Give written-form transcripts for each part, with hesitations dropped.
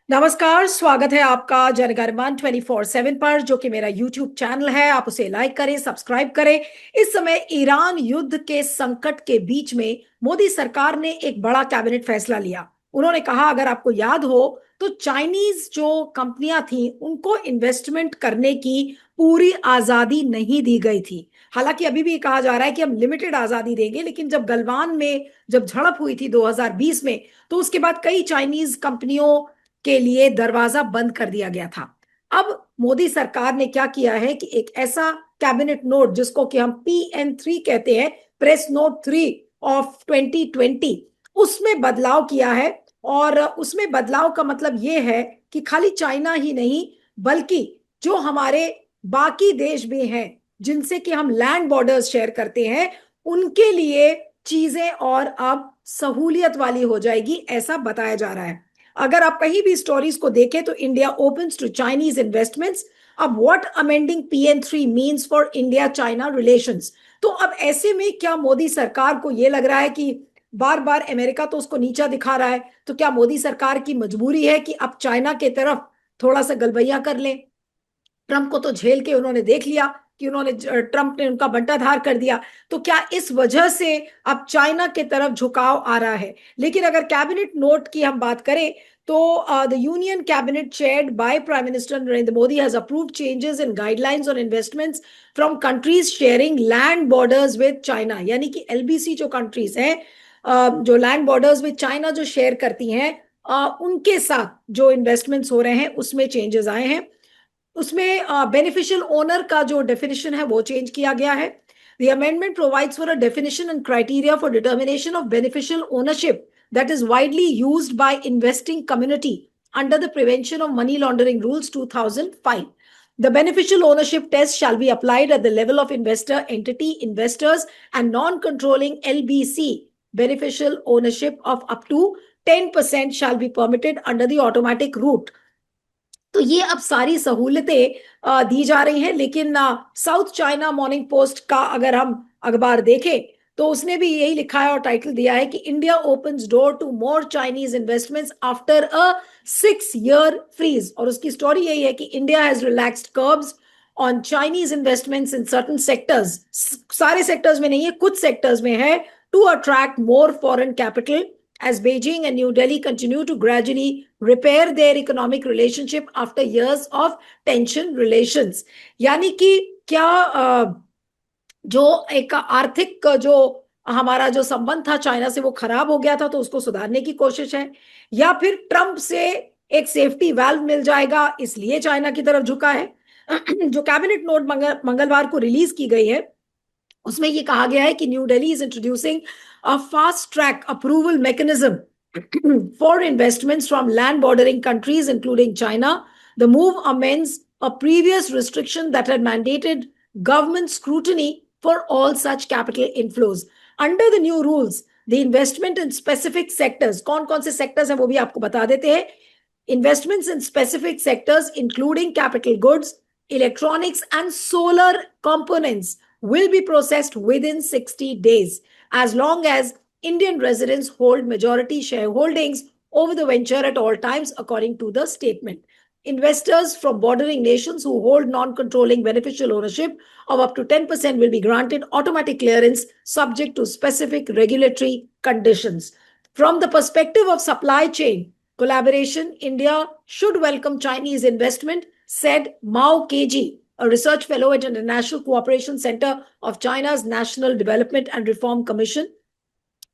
नमस्कार, स्वागत है आपका जनगणमन 24/7 पर, जो कि मेरा यूट्यूब चैनल है। आप उसे लाइक करें, सब्सक्राइब करें। इस समय ईरान युद्ध के संकट के बीच में मोदी सरकार ने एक बड़ा कैबिनेट फैसला लिया। उन्होंने कहा, अगर आपको याद हो तो चाइनीज जो कंपनियां थी उनको इन्वेस्टमेंट करने की पूरी आजादी नहीं दी गई थी। हालांकि अभी भी कहा जा रहा है कि हम लिमिटेड आजादी देंगे, लेकिन जब गलवान में जब झड़प हुई थी 2020 में, तो उसके बाद कई चाइनीज कंपनियों के लिए दरवाजा बंद कर दिया गया था। अब मोदी सरकार ने क्या किया है कि एक ऐसा कैबिनेट नोट, जिसको कि हम PN3 कहते हैं, प्रेस नोट 3 ऑफ 2020, उसमें बदलाव किया है। और उसमें बदलाव का मतलब यह है कि खाली चाइना ही नहीं, बल्कि जो हमारे बाकी देश भी हैं जिनसे कि हम लैंड बॉर्डर्स शेयर करते हैं, उनके लिए चीजें और अब सहूलियत वाली हो जाएगी, ऐसा बताया जा रहा है। अगर आप कहीं भी स्टोरीज को देखें तो India opens to Chinese investments. अब what amending PN3 means for India China relations. तो अब ऐसे में क्या मोदी सरकार को यह लग रहा है कि बार बार अमेरिका तो उसको नीचा दिखा रहा है, तो क्या मोदी सरकार की मजबूरी है कि अब चाइना के तरफ थोड़ा सा गलबैया कर लें? ट्रंप को तो झेल के उन्होंने देख लिया कि उन्होंने ट्रंप ने उनका बंटाधार कर दिया। तो क्या इस वजह से अब चाइना के तरफ झुकाव आ रहा है? लेकिन अगर कैबिनेट नोट की हम बात करें तो the union cabinet chaired by prime minister Narendra Modi has approved changes in guidelines on investments from countries sharing land borders with China. यानी कि LBC जो कंट्रीज हैं, जो लैंड बॉर्डर्स विद चाइना जो शेयर करती हैं, उनके साथ जो इन्वेस्टमेंट्स हो रहे हैं उसमें चेंजेस आए हैं। उसमें बेनिफिशियल ओनर का जो डेफिनेशन है वो चेंज किया गया है। The amendment provides for a definition and criteria for determination of beneficial ownership that is widely used by investing community under the Prevention of Money Laundering Rules 2005. The beneficial ownership test shall be applied at the level of investor entity, investors, and non-controlling LBC. Beneficial ownership of up to 10% shall be permitted under the automatic route. तो ये अब सारी सहूलतें दी जा रही हैं। लेकिन south China morning post का अगर हम अखबार देखें तो उसने भी यही लिखा है और टाइटल दिया है कि India opens door to more Chinese investments after a 6 year freeze. और उसकी स्टोरी यही है कि India has relaxed curbs on Chinese investments in certain sectors. सारे सेक्टर्स में नहीं है, कुछ सेक्टर्स में है, to attract more foreign capital as Beijing and New Delhi continue to gradually repair their economic relationship after years of tension relations। यानी कि क्या जो एक आर्थिक जो हमारा जो संबंध था चाइना से वो खराब हो गया था, तो उसको सुधारने की कोशिश है, या फिर ट्रंप से एक सेफ्टी वाल्व मिल जाएगा इसलिए चाइना की तरफ झुका है। जो कैबिनेट नोट मंगलवार को रिलीज की गई है उसमें ये कहा गया है कि new Delhi is introducing a fast track approval mechanism for investments from land bordering countries including China. The move amends a previous restriction that had mandated government scrutiny for all such capital inflows. Under the new rules, the investment in specific sectors, कौन-कौन से sectors हैं वो भी आपको बता देते हैं। Investments in specific sectors including capital goods, electronics and solar components will be processed within 60 days as long as Indian residents hold majority shareholdings over the venture at all times, according to the statement. Investors from bordering nations who hold non-controlling beneficial ownership of up to 10% will be granted automatic clearance subject to specific regulatory conditions. From the perspective of supply chain collaboration, India should welcome Chinese investment, said Mao Keji, a research fellow at International Cooperation Center of China's National Development and Reform Commission.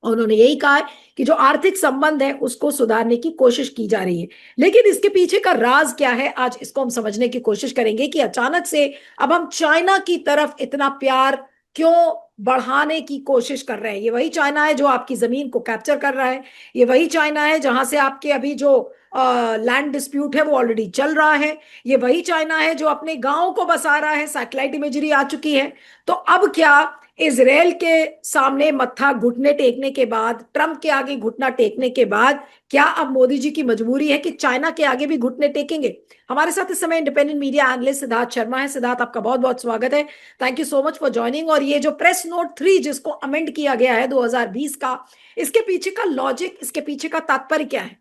उन्होंने यही कहा है कि जो आर्थिक संबंध है उसको सुधारने की कोशिश की जा रही है। लेकिन इसके पीछे का राज क्या है, आज इसको हम समझने की कोशिश करेंगे कि अचानक से अब हम चाइना की तरफ इतना प्यार क्यों बढ़ाने की कोशिश कर रहे हैं। ये वही चाइना है जो आपकी जमीन को कैप्चर कर रहा है, ये वही चाइना है जहां से आपके अभी जो लैंड डिस्प्यूट है वो ऑलरेडी चल रहा है, ये वही चाइना है जो अपने गांव को बसा रहा है, सैटेलाइट इमेजरी आ चुकी है। तो अब क्या इजराइल के सामने मत्था घुटने टेकने के बाद, ट्रंप के आगे घुटना टेकने के बाद, क्या अब मोदी जी की मजबूरी है कि चाइना के आगे भी घुटने टेकेंगे? हमारे साथ इस समय independent media analyst Siddharth Sharma है। सिद्धार्थ, आपका बहुत बहुत स्वागत है। Thank you so much for joining. और ये जो प्रेस नोट 3 जिसको अमेंड किया गया है 2020 का, इसके पीछे का लॉजिक, इसके पीछे का तात्पर्य क्या है?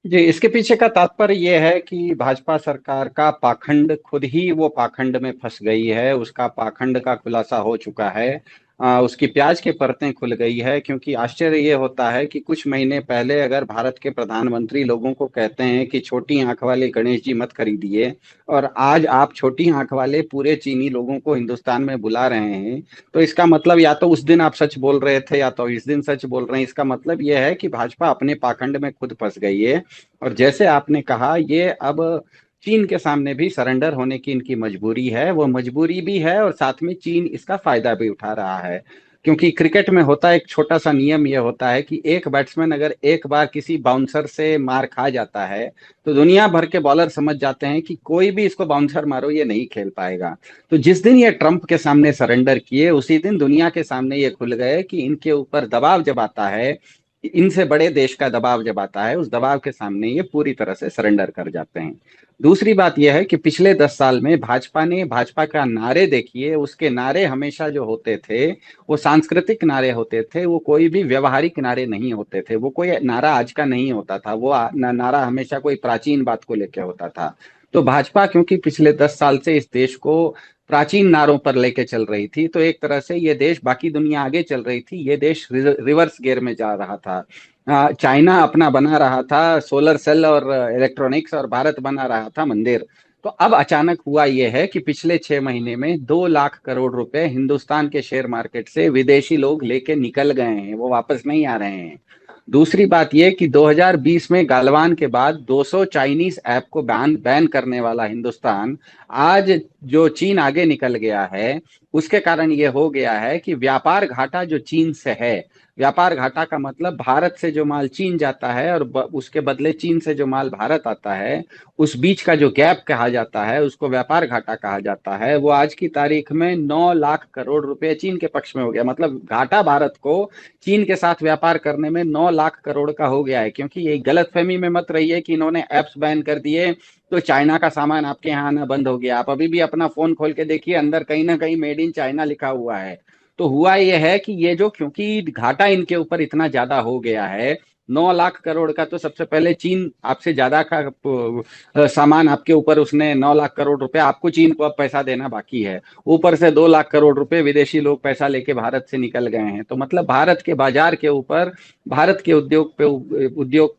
जी, इसके पीछे का तात्पर्य यह है कि भाजपा सरकार का पाखंड, खुद ही वो पाखंड में फंस गई है। उसका पाखंड का खुलासा हो चुका है। उसकी प्याज की परतें खुल गई है। क्योंकि आश्चर्य ये होता है कि कुछ महीने पहले अगर भारत के प्रधानमंत्री लोगों को कहते हैं कि छोटी आंख वाले गणेश जी मत खरीदिए, और आज आप छोटी आंख वाले पूरे चीनी लोगों को हिंदुस्तान में बुला रहे हैं, तो इसका मतलब या तो उस दिन आप सच बोल रहे थे या तो इस दिन सच बोल रहे हैं। इसका मतलब यह है कि भाजपा अपने पाखंड में खुद फंस गई है। और जैसे आपने कहा, ये अब चीन के सामने भी सरेंडर होने की इनकी मजबूरी है। वो मजबूरी भी है और साथ में चीन इसका फायदा भी उठा रहा है। क्योंकि क्रिकेट में होता एक छोटा सा नियम ये होता है कि एक बैट्समैन अगर एक बार किसी बाउंसर से मार खा जाता है, तो दुनिया भर के बॉलर समझ जाते हैं कि कोई भी इसको बाउंसर मारो ये नहीं खेल पाएगा। तो जिस दिन ये ट्रंप के सामने सरेंडर किए, उसी दिन दुनिया के सामने ये खुल गए कि इनके ऊपर दबाव जब आता है, इनसे बड़े देश का दबाव जब आता है, उस दबाव के सामने ये पूरी तरह से सरेंडर कर जाते हैं। दूसरी बात यह है कि पिछले 10 साल में भाजपा का नारे देखिए। उसके नारे हमेशा जो होते थे, वो सांस्कृतिक नारे होते थे। वो कोई भी व्यवहारिक नारे नहीं होते थे। वो कोई नारा आज का नहीं होता था। वो नारा हमेशा कोई प्राचीन बात को लेकर होता था। तो भाजपा क्योंकि पिछले 10 साल से इस देश को प्राचीन नारों पर लेके चल रही थी, तो एक तरह से ये देश, बाकी दुनिया आगे चल रही थी, ये देश रिवर्स गियर में जा रहा था। चाइना अपना बना रहा था सोलर सेल और इलेक्ट्रॉनिक्स, और भारत बना रहा था मंदिर। तो अब अचानक हुआ यह है कि पिछले 6 महीने में 2 लाख करोड़ रुपए हिंदुस्तान के शेयर मार्केट से विदेशी लोग लेके निकल गए हैं। वो वापस नहीं आ रहे हैं। दूसरी बात यह कि 2020 में गालवान के बाद 200 चाइनीज ऐप को बैन बैन करने वाला हिंदुस्तान, आज जो चीन आगे निकल गया है, उसके कारण ये हो गया है कि व्यापार घाटा जो चीन से है, व्यापार घाटा का मतलब भारत से जो माल चीन जाता है और उसके बदले चीन से जो माल भारत आता है, उस बीच का जो गैप कहा जाता है, उसको व्यापार घाटा कहा जाता है। वो आज की तारीख में 9 लाख करोड़ रुपए चीन के पक्ष में हो गया। मतलब घाटा भारत को चीन के साथ व्यापार करने में 9 लाख करोड़ का हो गया है। क्योंकि ये गलतफहमी में मत रहिए कि इन्होंने एप्स बैन कर दिए तो चाइना का सामान आपके यहाँ आना बंद हो गया। आप अभी भी अपना फोन खोल के देखिए, अंदर कहीं ना कहीं मेड इन चाइना लिखा हुआ है। तो हुआ यह है कि ये जो, क्योंकि घाटा इनके ऊपर इतना ज्यादा हो गया है, 9 लाख करोड़ का, तो सबसे पहले चीन आपसे ज्यादा का सामान आपके ऊपर, उसने 9 लाख करोड़ रुपए, आपको चीन को अब पैसा देना बाकी है। ऊपर से 2 लाख करोड़ रुपए विदेशी लोग पैसा लेके भारत से निकल गए हैं। तो मतलब भारत के बाजार के ऊपर, भारत के उद्योग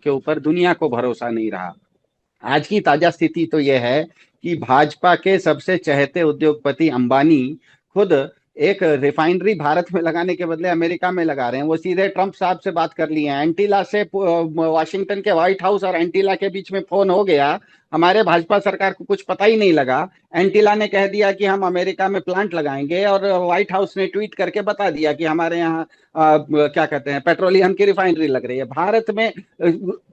के ऊपर दुनिया को भरोसा नहीं रहा। आज की ताजा स्थिति तो यह है कि भाजपा के सबसे चहेते उद्योगपति अंबानी खुद एक रिफाइनरी भारत में लगाने के बदले अमेरिका में लगा रहे हैं। वो सीधे ट्रंप साहब से बात कर लिए हैं। एंटीला से वाशिंगटन के व्हाइट हाउस और एंटीला के बीच में फोन हो गया। हमारे भाजपा सरकार को कुछ पता ही नहीं लगा। एंटीला ने कह दिया कि हम अमेरिका में प्लांट लगाएंगे, और व्हाइट हाउस ने ट्वीट करके बता दिया कि हमारे यहाँ क्या कहते हैं, पेट्रोलियम की रिफाइनरी लग रही है। भारत में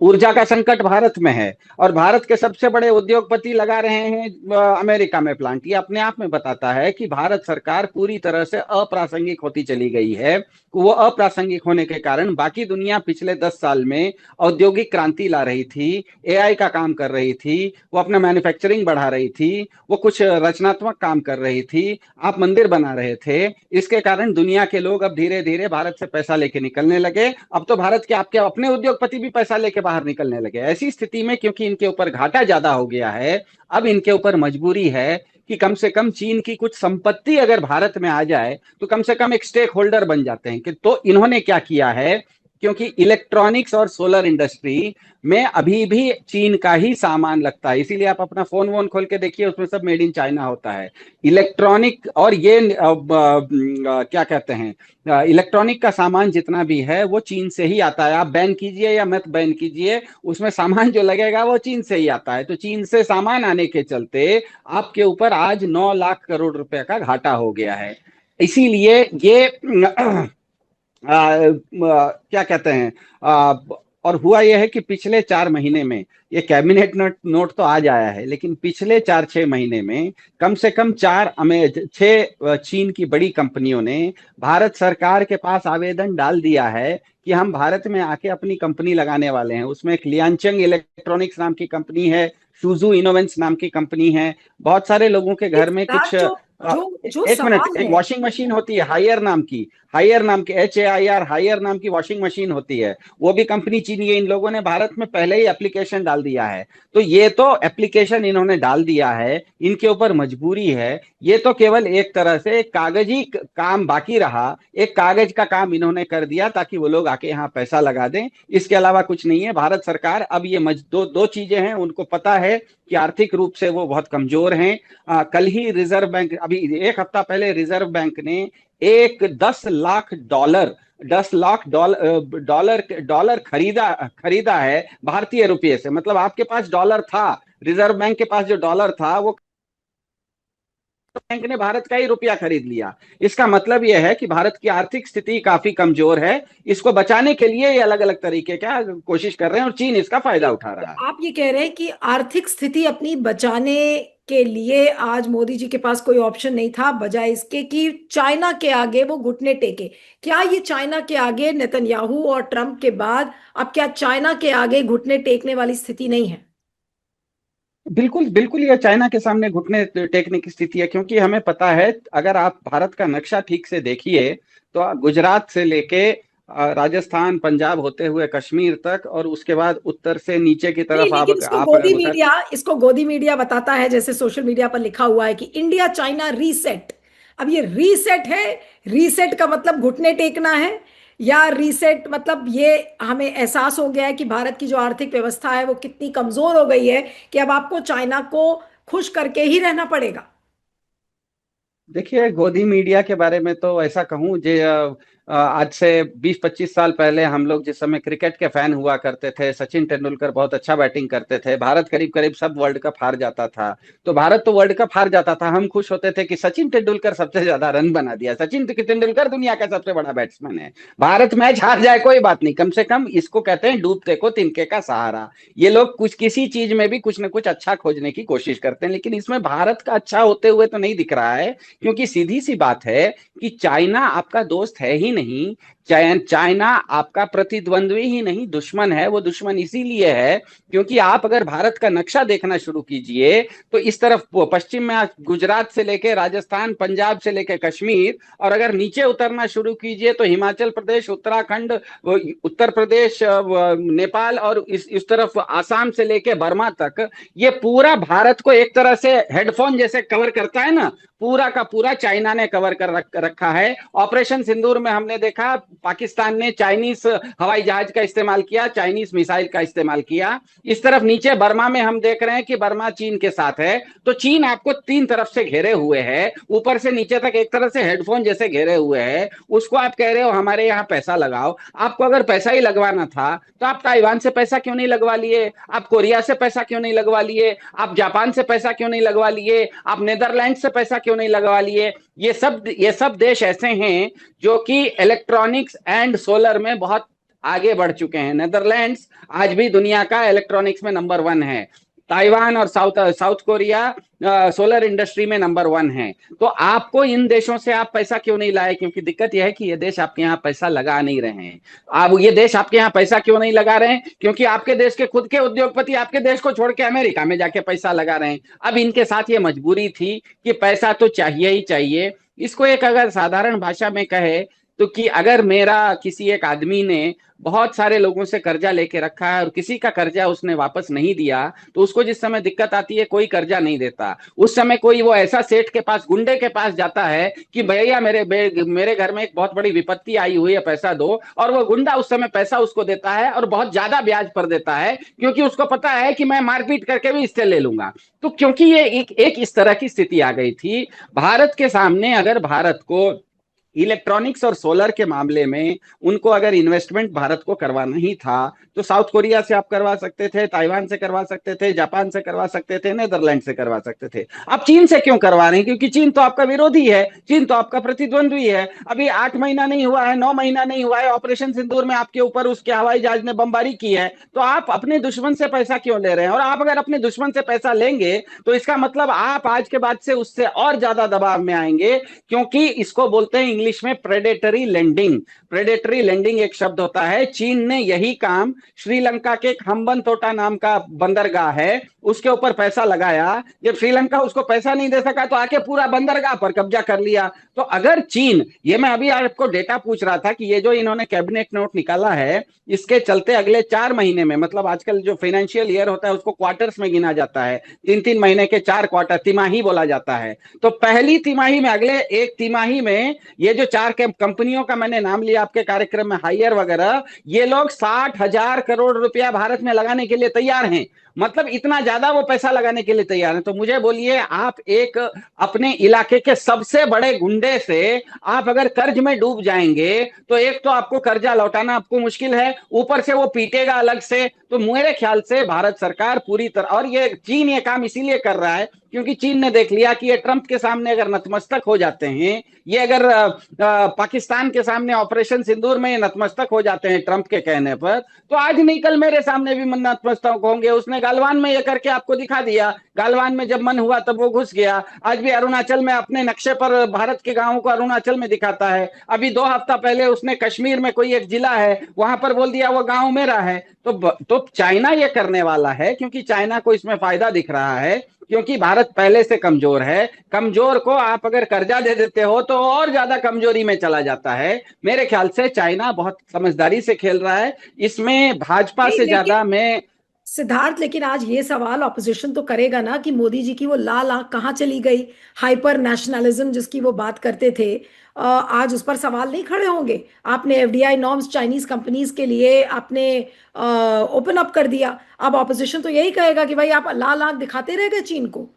ऊर्जा का संकट भारत में है, और भारत के सबसे बड़े उद्योगपति लगा रहे हैं अमेरिका में प्लांट। ये अपने आप में बताता है कि भारत सरकार पूरी तरह से अप्रासंगिक होती चली गई है। वो अप्रासंगिक होने के कारण बाकी दुनिया पिछले 10 साल में औद्योगिक क्रांति ला रही थी, एआई का काम कर रही थी, वो अपना मैन्युफैक्चरिंग बढ़ा रही थी, वो कुछ रचनात्मक काम कर रही थी, आप मंदिर बना रहे थे। इसके कारण दुनिया के लोग अब धीरे धीरे भारत से पैसा लेके निकलने लगे। अब तो भारत के आपके अपने उद्योगपति भी पैसा लेके बाहर निकलने लगे। ऐसी स्थिति में क्योंकि इनके ऊपर घाटा ज्यादा हो गया है, अब इनके ऊपर मजबूरी है कि कम से कम चीन की कुछ संपत्ति अगर भारत में आ जाए तो कम से कम एक स्टेक होल्डर बन जाते हैं। कि तो इन्होंने क्या किया है, क्योंकि इलेक्ट्रॉनिक्स और सोलर इंडस्ट्री में अभी भी चीन का ही सामान लगता है। इसीलिए आप अपना फोन वोन खोल के देखिए, उसमें सब मेड इन चाइना होता है। इलेक्ट्रॉनिक और ये क्या कहते हैं, इलेक्ट्रॉनिक का सामान जितना भी है वो चीन से ही आता है। आप बैन कीजिए या मत बैन कीजिए, उसमें सामान जो लगेगा वो चीन से ही आता है। तो चीन से सामान आने के चलते आपके ऊपर आज 9 लाख करोड़ रुपए का घाटा हो गया है। इसीलिए ये क्या कहते हैं, और हुआ यह है कि पिछले 4 महीने में, ये कैबिनेट नोट तो आज आया है, लेकिन पिछले 4-6 महीने में कम से कम 6 चीन की बड़ी कंपनियों ने भारत सरकार के पास आवेदन डाल दिया है कि हम भारत में आके अपनी कंपनी लगाने वाले हैं। उसमें एक लियांचंग इलेक्ट्रॉनिक्स नाम की कंपनी है, शूजू इनोवेंस नाम की कंपनी है। बहुत सारे लोगों के घर में कुछ सिद्धार्थ, जो जो जो एक मिनट, सवाल एक है। वॉशिंग मशीन होती है हायर नाम की, हायर नाम की, HAIR, हायर नाम की वॉशिंग मशीन होती है, वो भी कंपनी चीनी है। इन लोगों ने भारत में पहले ही एप्लीकेशन डाल दिया है। तो ये तो एप्लीकेशन इन्होंने डाल दिया है, इनके ऊपर मजबूरी है। ये तो केवल एक तरह से एक कागजी काम बाकी रहा, एक कागज का काम इन्होंने कर दिया ताकि वो लोग आके यहाँ पैसा लगा दें। इसके अलावा कुछ नहीं है। भारत सरकार अब ये दो दो चीजें हैं, उनको पता है कि आर्थिक रूप से वो बहुत कमजोर हैं। कल ही रिजर्व बैंक, अभी एक हफ्ता पहले रिजर्व बैंक ने एक 10 lakh dollar, 10 lakh dollar dollar खरीदा खरीदा है भारतीय रुपये से। मतलब आपके पास डॉलर था, रिजर्व बैंक के पास जो डॉलर था वो बैंक ने भारत का ही रुपया खरीद लिया। इसका मतलब यह है कि भारत की आर्थिक स्थिति काफी कमजोर है। इसको बचाने के लिए ये अलग अलग तरीके का कोशिश कर रहे हैं और चीन इसका फायदा उठा तो रहा है। आप ये कह रहे हैं कि आर्थिक स्थिति अपनी बचाने के लिए आज मोदी जी के पास कोई ऑप्शन नहीं था बजाय इसके कि चाइना के आगे वो घुटने टेके। क्या ये चाइना के आगे, नेतन्याहू और ट्रम्प के बाद, अब क्या चाइना के आगे घुटने टेकने वाली स्थिति नहीं है? बिल्कुल बिल्कुल, ये चाइना के सामने घुटने टेकने की स्थिति है, क्योंकि हमें पता है, अगर आप भारत का नक्शा ठीक से देखिए तो गुजरात से लेके राजस्थान पंजाब होते हुए कश्मीर तक, और उसके बाद उत्तर से नीचे की नहीं, तरफ लेकिन आप अगर उतर। इसको गोदी मीडिया बताता है, जैसे सोशल मीडिया पर लिखा हुआ है कि इंडिया चाइना रीसेट। अब ये रीसेट है, रीसेट का मतलब घुटने टेकना है, या रीसेट मतलब ये हमें एहसास हो गया है कि भारत की जो आर्थिक व्यवस्था है वो कितनी कमजोर हो गई है कि अब आपको चाइना को खुश करके ही रहना पड़ेगा? देखिए, गोदी मीडिया के बारे में तो ऐसा कहूँ जे आज से 20-25 साल पहले हम लोग जिस समय क्रिकेट के फैन हुआ करते थे, सचिन तेंदुलकर बहुत अच्छा बैटिंग करते थे, भारत करीब करीब सब वर्ल्ड कप हार जाता था। तो भारत तो वर्ल्ड कप हार जाता था, हम खुश होते थे कि सचिन तेंदुलकर सबसे ज्यादा रन बना दिया, सचिन तेंदुलकर दुनिया का सबसे बड़ा बैट्समैन है। भारत मैच हार जाए कोई बात नहीं, कम से कम इसको कहते हैं डूबते को तिनके का सहारा। ये लोग कुछ किसी चीज में भी कुछ ना कुछ अच्छा खोजने की कोशिश करते हैं, लेकिन इसमें भारत का अच्छा होते हुए तो नहीं दिख रहा है। क्योंकि सीधी सी बात है कि चाइना आपका दोस्त है ही नहीं। चाइना आपका प्रतिद्वंद्वी ही नहीं, दुश्मन है। वो दुश्मन इसीलिए है क्योंकि आप अगर भारत का नक्शा देखना शुरू कीजिए तो इस तरफ पश्चिम में गुजरात से लेके राजस्थान, पंजाब से लेके कश्मीर, और अगर नीचे उतरना शुरू कीजिए तो हिमाचल प्रदेश, उत्तराखंड, उत्तर प्रदेश, नेपाल, और इस तरफ आसाम से लेके बर्मा तक, ये पूरा भारत को एक तरह से हेडफोन जैसे कवर करता है ना, पूरा का पूरा चाइना ने कवर कर रखा है। ऑपरेशन सिंदूर में हमने देखा पाकिस्तान ने चाइनीज हवाई जहाज का इस्तेमाल किया, चाइनीज मिसाइल का इस्तेमाल किया। इस तरफ नीचे बर्मा में हम देख रहे हैं कि बर्मा चीन के साथ है। तो चीन आपको तीन तरफ से घेरे हुए है, ऊपर से नीचे तक एक तरह से हेडफोन जैसे घेरे हुए है। उसको आप कह रहे हो हमारे यहाँ पैसा लगाओ। आपको अगर पैसा ही लगवाना था तो आप ताइवान से पैसा क्यों नहीं लगवा लिए? आप कोरिया से पैसा क्यों नहीं लगवा लिए? आप जापान से पैसा क्यों नहीं लगवा लिए? आप नेदरलैंड से पैसा क्यों नहीं लगवा लिए? ये सब देश ऐसे हैं जो कि इलेक्ट्रॉनिक्स एंड सोलर में बहुत आगे बढ़ चुके हैं। नेदरलैंड्स आज भी दुनिया का इलेक्ट्रॉनिक्स में नंबर 1 है। ताइवान और साउथ कोरिया सोलर इंडस्ट्री में नंबर 1 है। तो आपको इन देशों से आप पैसा क्यों नहीं लाए? क्योंकि दिक्कत यह है कि ये देश आपके यहाँ पैसा लगा नहीं रहे हैं। अब ये देश आपके यहाँ पैसा क्यों नहीं लगा रहे हैं? क्योंकि आपके देश के खुद के उद्योगपति आपके देश को छोड़ के अमेरिका में जाके पैसा लगा रहे हैं। अब इनके साथ ये मजबूरी थी कि पैसा तो चाहिए ही चाहिए। इसको एक अगर साधारण भाषा में कहे तो कि अगर मेरा किसी एक आदमी ने बहुत सारे लोगों से कर्जा लेके रखा है और किसी का कर्जा उसने वापस नहीं दिया, तो उसको जिस समय दिक्कत आती है कोई कर्जा नहीं देता। उस समय कोई वो ऐसा सेठ के पास, गुंडे के पास जाता है कि भैया मेरे घर में एक बहुत बड़ी विपत्ति आई हुई है, पैसा दो। और वो गुंडा उस समय पैसा उसको देता है और बहुत ज्यादा ब्याज पर देता है, क्योंकि उसको पता है कि मैं मारपीट करके भी इससे ले लूंगा। तो क्योंकि ये एक इस तरह की स्थिति आ गई थी भारत के सामने। अगर भारत को इलेक्ट्रॉनिक्स और सोलर के मामले में उनको अगर इन्वेस्टमेंट भारत को करवाना ही था तो साउथ कोरिया से आप करवा सकते थे, ताइवान से करवा सकते थे, जापान से करवा सकते थे, नेदरलैंड से करवा सकते थे। अब चीन से क्यों करवा रहे हैं? क्योंकि चीन तो आपका विरोधी है, चीन तो आपका प्रतिद्वंद्वी है। अभी 8 महीना नहीं हुआ है, 9 महीना नहीं हुआ है, ऑपरेशन सिंदूर में आपके ऊपर उसके हवाई जहाज ने बमबारी की है। तो आप अपने दुश्मन से पैसा क्यों ले रहे हैं? और आप अगर अपने दुश्मन से पैसा लेंगे तो इसका मतलब आप आज के बाद से उससे और ज्यादा दबाव में आएंगे, क्योंकि इसको बोलते हैं इंग्लिश में प्रेडेटरी लेंडिंग। प्रेडेटरी लेंडिंग एक शब्द होता है। चीन ने यही काम श्रीलंका के हम्बनतोटा नाम का बंदरगाह है उसके ऊपर पैसा लगाया। जब श्रीलंका उसको पैसा नहीं दे सका तो आके पूरा बंदरगाह पर कब्जा कर लिया। तो अगर चीन, ये मैं अभी आपको डेटा पूछ रहा था कि ये जो इन्होंने कैबिनेट नोट निकाला है इसके चलते अगले 4 महीने में, मतलब आजकल जो फाइनेंशियल ईयर होता है उसको क्वार्टर्स में गिना जाता है, 3-3 महीने के 4 क्वार्टर, तिमाही बोला जाता है। तो पहली तिमाही में, अगले एक तिमाही में ये जो 4 कंपनियों का मैंने नाम लिया आपके कार्यक्रम में, हायर वगैरह, ये लोग 60,000 करोड़ रुपया भारत में लगाने के लिए तैयार हैं। मतलब इतना ज्यादा वो पैसा लगाने के लिए तैयार हैं। तो मुझे बोलिए, आप एक अपने इलाके के सबसे बड़े गुंडे से आप अगर कर्ज में डूब जाएंगे तो एक तो आपको कर्जा लौटाना आपको मुश्किल है, ऊपर से वो पीटेगा अलग से। तो मेरे ख्याल से भारत सरकार पूरी तरह, और ये चीन ये काम इसीलिए कर रहा है क्योंकि चीन ने देख लिया कि ये ट्रंप के सामने अगर नतमस्तक हो जाते हैं, ये अगर पाकिस्तान के सामने ऑपरेशन सिंदूर में नतमस्तक हो जाते हैं ट्रंप के कहने पर, तो आज नहीं कल मेरे सामने भी नतमस्तक होंगे। उसने गालवान में ये करके आपको दिखा दिया, गालवान में जब मन हुआ तब वो घुस गया। आज भी अरुणाचल में अपने नक्शे पर भारत के गांवों को अरुणाचल में दिखाता है। अभी 2 हफ्ता पहले उसने कश्मीर में कोई एक जिला है वहां पर बोल दिया वो गांव मेरा है। तो चाइना ये करने वाला है क्योंकि चाइना को इसमें फायदा दिख रहा है, क्योंकि भारत पहले से कमजोर है। कमजोर को आप अगर कर्जा दे देते हो तो और ज्यादा कमजोरी में चला जाता है। मेरे ख्याल से चाइना बहुत समझदारी से खेल रहा है इसमें, भाजपा नहीं से लेकिन ज्यादा मैं। सिद्धार्थ, लेकिन आज ये सवाल ऑपोजिशन तो करेगा ना कि मोदी जी की वो लाल आंख कहाँ चली गई, हाइपर नेशनलिज्म जिसकी वो बात करते थे। आज उस पर सवाल नहीं खड़े होंगे? आपने एफडीआई नॉर्म्स चाइनीज कंपनीज के लिए आपने ओपन अप कर दिया। अब ऑपोजिशन तो यही कहेगा कि भाई आप लाल आंख दिखाते रह गए चीन को।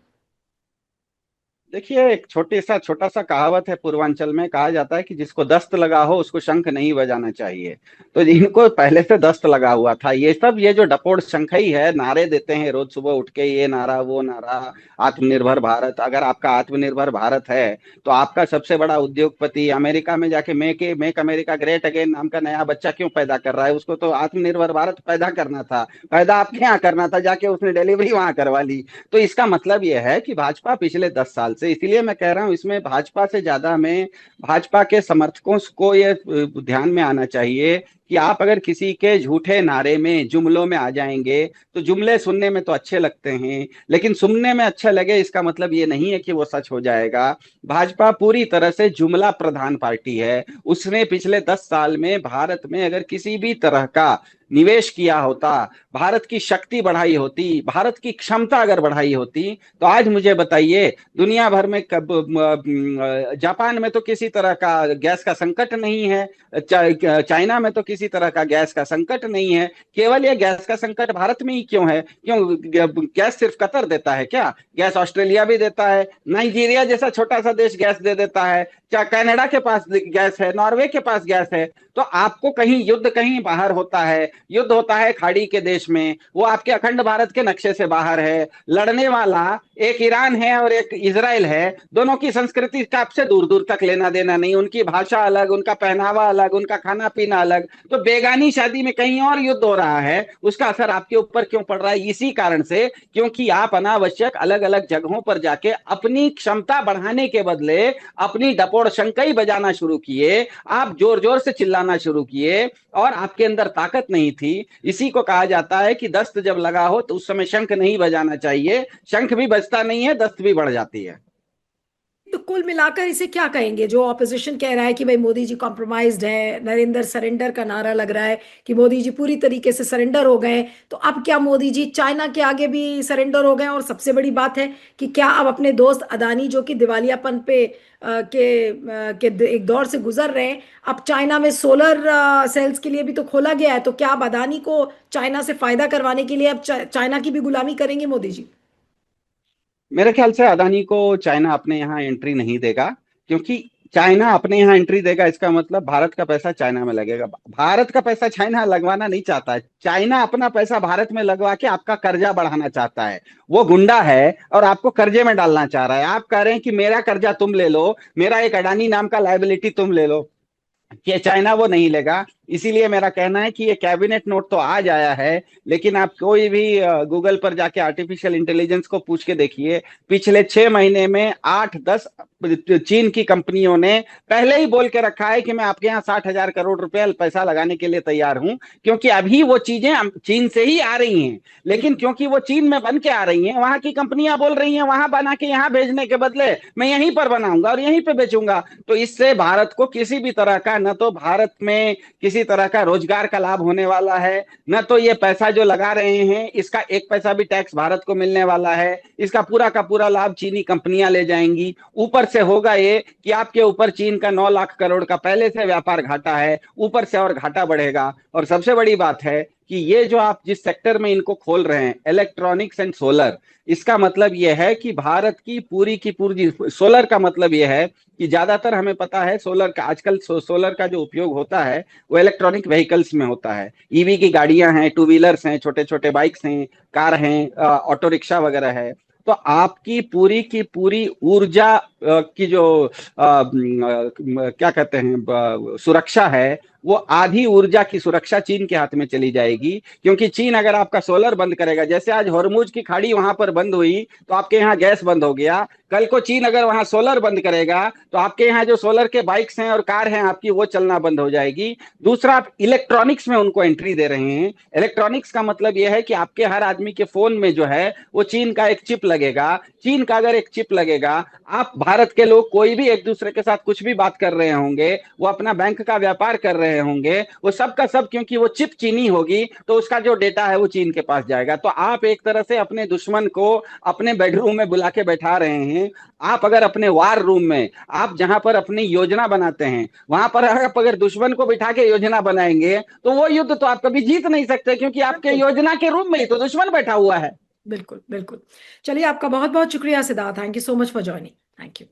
देखिए, एक छोटा सा कहावत है पूर्वांचल में, कहा जाता है कि जिसको दस्त लगा हो उसको शंख नहीं बजाना चाहिए। तो इनको पहले से दस्त लगा हुआ था। ये सब ये जो डपोड़ शंखई है, नारे देते हैं रोज सुबह उठ के, ये नारा वो नारा, आत्मनिर्भर भारत। अगर आपका आत्मनिर्भर भारत है तो आपका सबसे बड़ा उद्योगपति अमेरिका में जाके मेक अमेरिका ग्रेट अगेन नाम का नया बच्चा क्यों पैदा कर रहा है? उसको तो आत्मनिर्भर भारत पैदा करना था, पैदा आपके यहाँ करना था, जाके उसने डिलीवरी वहां करवा ली। तो इसका मतलब यह है कि भाजपा पिछले 10 साल से, इसीलिए मैं कह रहा हूं इसमें भाजपा से ज्यादा में भाजपा के समर्थकों को ये ध्यान में आना चाहिए कि आप अगर किसी के झूठे नारे में, जुमलों में आ जाएंगे तो जुमले सुनने में तो अच्छे लगते हैं, लेकिन सुनने में अच्छा लगे इसका मतलब ये नहीं है कि वो सच हो जाएगा। भाजपा पूरी तरह से जुमला प्रधान पार्टी है। उसने पिछले 10 साल में भारत में अगर किसी भी तरह का निवेश किया होता, भारत की शक्ति बढ़ाई होती, भारत की क्षमता अगर बढ़ाई होती, तो आज मुझे बताइए दुनिया भर में जापान में तो किसी तरह का गैस का संकट नहीं है, चाइना में तो किसी तरह का गैस का संकट नहीं है। केवल ये गैस का संकट भारत में ही क्यों है? क्यों गैस सिर्फ कतर देता है क्या? गैस ऑस्ट्रेलिया भी देता है, नाइजीरिया जैसा छोटा सा देश गैस दे देता है, क्या कनाडा के पास गैस है, नॉर्वे के पास गैस है। तो आपको कहीं युद्ध कहीं बाहर होता है, युद्ध होता है खाड़ी के देश में, वो आपके अखंड भारत के नक्शे से बाहर है। लड़ने वाला एक ईरान है और एक इजराइल है, दोनों की संस्कृति का आपसे दूर दूर तक लेना देना नहीं, उनकी भाषा अलग, उनका पहनावा अलग, उनका खाना पीना अलग। तो बेगानी शादी में कहीं और युद्ध हो रहा है, उसका असर आपके ऊपर क्यों पड़ रहा है? इसी कारण से, क्योंकि आप अनावश्यक अलग अलग जगहों पर जाके अपनी क्षमता बढ़ाने के बदले अपनी डपोड़ शंकई बजाना शुरू किए, आप जोर जोर से चिल्लाना शुरू किए, और आपके अंदर ताकत नहीं थी। इसी को कहा जाता है कि दस्त जब लगा हो तो उस समय शंख नहीं बजाना चाहिए। शंख भी बजता नहीं है, दस्त भी बढ़ जाती है। तो कुल मिलाकर इसे क्या कहेंगे? जो ऑपोजिशन कह रहा है कि भाई मोदी जी कॉम्प्रोमाइज्ड है, नरेंद्र सरेंडर का नारा लग रहा है कि मोदी जी पूरी तरीके से सरेंडर हो गए, तो अब क्या मोदी जी चाइना के आगे भी सरेंडर हो गए? और सबसे बड़ी बात है कि क्या अब अपने दोस्त अदानी जो कि दिवालियापन पे एक दौर से गुजर रहे हैं, अब चाइना में सोलर सेल्स के लिए भी तो खोला गया है, तो क्या अब अदानी को चाइना से फायदा करवाने के लिए अब चाइना की भी गुलामी करेंगे मोदी जी? मेरे ख्याल से अदानी को चाइना अपने यहाँ एंट्री नहीं देगा, क्योंकि चाइना अपने यहाँ एंट्री देगा इसका मतलब भारत का पैसा चाइना में लगेगा। भारत का पैसा चाइना लगवाना नहीं चाहता है, चाइना अपना पैसा भारत में लगवा के आपका कर्जा बढ़ाना चाहता है। वो गुंडा है और आपको कर्जे में डालना चाह रहा है। आप कह रहे हैं कि मेरा कर्जा तुम ले लो, मेरा एक अडानी नाम का लायबिलिटी तुम ले लो, कि चाइना वो नहीं लेगा। इसीलिए मेरा कहना है कि ये कैबिनेट नोट तो आज आया है, लेकिन आप कोई भी गूगल पर जाके आर्टिफिशियल इंटेलिजेंस को पूछ के देखिए, पिछले 6 महीने में 8-10 चीन की कंपनियों ने पहले ही बोल के रखा है कि मैं आपके यहाँ 60,000 करोड़ रुपए पैसा लगाने के लिए तैयार हूं, क्योंकि अभी वो चीजें चीन से ही आ रही हैं। लेकिन क्योंकि वो चीन में बन के आ रही हैं, वहां की कंपनियां बोल रही हैं वहां बना के यहाँ भेजने के बदले मैं यहीं पर बनाऊंगा और यहीं पे बेचूंगा। तो इससे भारत को किसी भी तरह का, न तो भारत में किसी तरह का रोजगार का लाभ होने वाला है, न तो ये पैसा जो लगा रहे हैं इसका 1 पैसा भी टैक्स भारत को मिलने वाला है। इसका पूरा का पूरा लाभ चीनी कंपनियां ले जाएंगी। ऊपर से होगा ये कि आपके ऊपर चीन का 9 लाख करोड़ का पहले से व्यापार घाटा है, ऊपर से और घाटा बढ़ेगा। और सबसे बड़ी बात है कि ये जो आप जिस सेक्टर में इनको खोल रहे हैं, इलेक्ट्रॉनिक्स एंड सोलर, इसका मतलब यह है कि भारत की पूरी सोलर का मतलब यह है कि ज्यादातर हमें पता है सोलर का आजकल सोलर का जो उपयोग होता है वो इलेक्ट्रॉनिक व्हीकल्स में होता है। ईवी की गाड़ियां हैं, टू व्हीलर्स हैं, छोटे छोटे बाइक्स हैं, कार हैं, ऑटो रिक्शा वगैरह है। तो आपकी पूरी की पूरी ऊर्जा की जो क्या कहते हैं सुरक्षा है, वो आधी ऊर्जा की सुरक्षा चीन के हाथ में चली जाएगी। क्योंकि चीन अगर आपका सोलर बंद करेगा, जैसे आज हॉर्मुज की खाड़ी वहां पर बंद हुई तो आपके यहाँ गैस बंद हो गया, कल को चीन अगर वहां सोलर बंद करेगा तो आपके यहाँ जो सोलर के बाइक्स हैं और कार हैं आपकी, वो चलना बंद हो जाएगी। दूसरा, आप इलेक्ट्रॉनिक्स में उनको एंट्री दे रहे हैं। इलेक्ट्रॉनिक्स का मतलब यह है कि आपके हर आदमी के फोन में जो है वो चीन का एक चिप लगेगा। चीन का अगर एक चिप लगेगा, आप भारत के लोग कोई भी एक दूसरे के साथ कुछ भी बात कर रहे होंगे, वो अपना बैंक का व्यापार कर रहे होंगे, वो सब का सब, क्योंकि वो चिप चीनी होगी तो उसका जो डेटा है वो चीन के पास जाएगा। तो आप एक तरह से अपने दुश्मन को अपने बेडरूम में बुला के बैठा रहे हैं। आप अगर अपने वार रूम में, आप जहां पर अपनी योजना बनाते हैं, वहां पर आप अगर दुश्मन को बिठा के योजना बनाएंगे तो वो युद्ध तो आप कभी जीत नहीं सकते, क्योंकि आपके योजना के रूम में ही तो दुश्मन बैठा हुआ है। बिल्कुल बिल्कुल। चलिए, आपका बहुत बहुत शुक्रिया Siddharth. Thank you so much for joining. Thank you.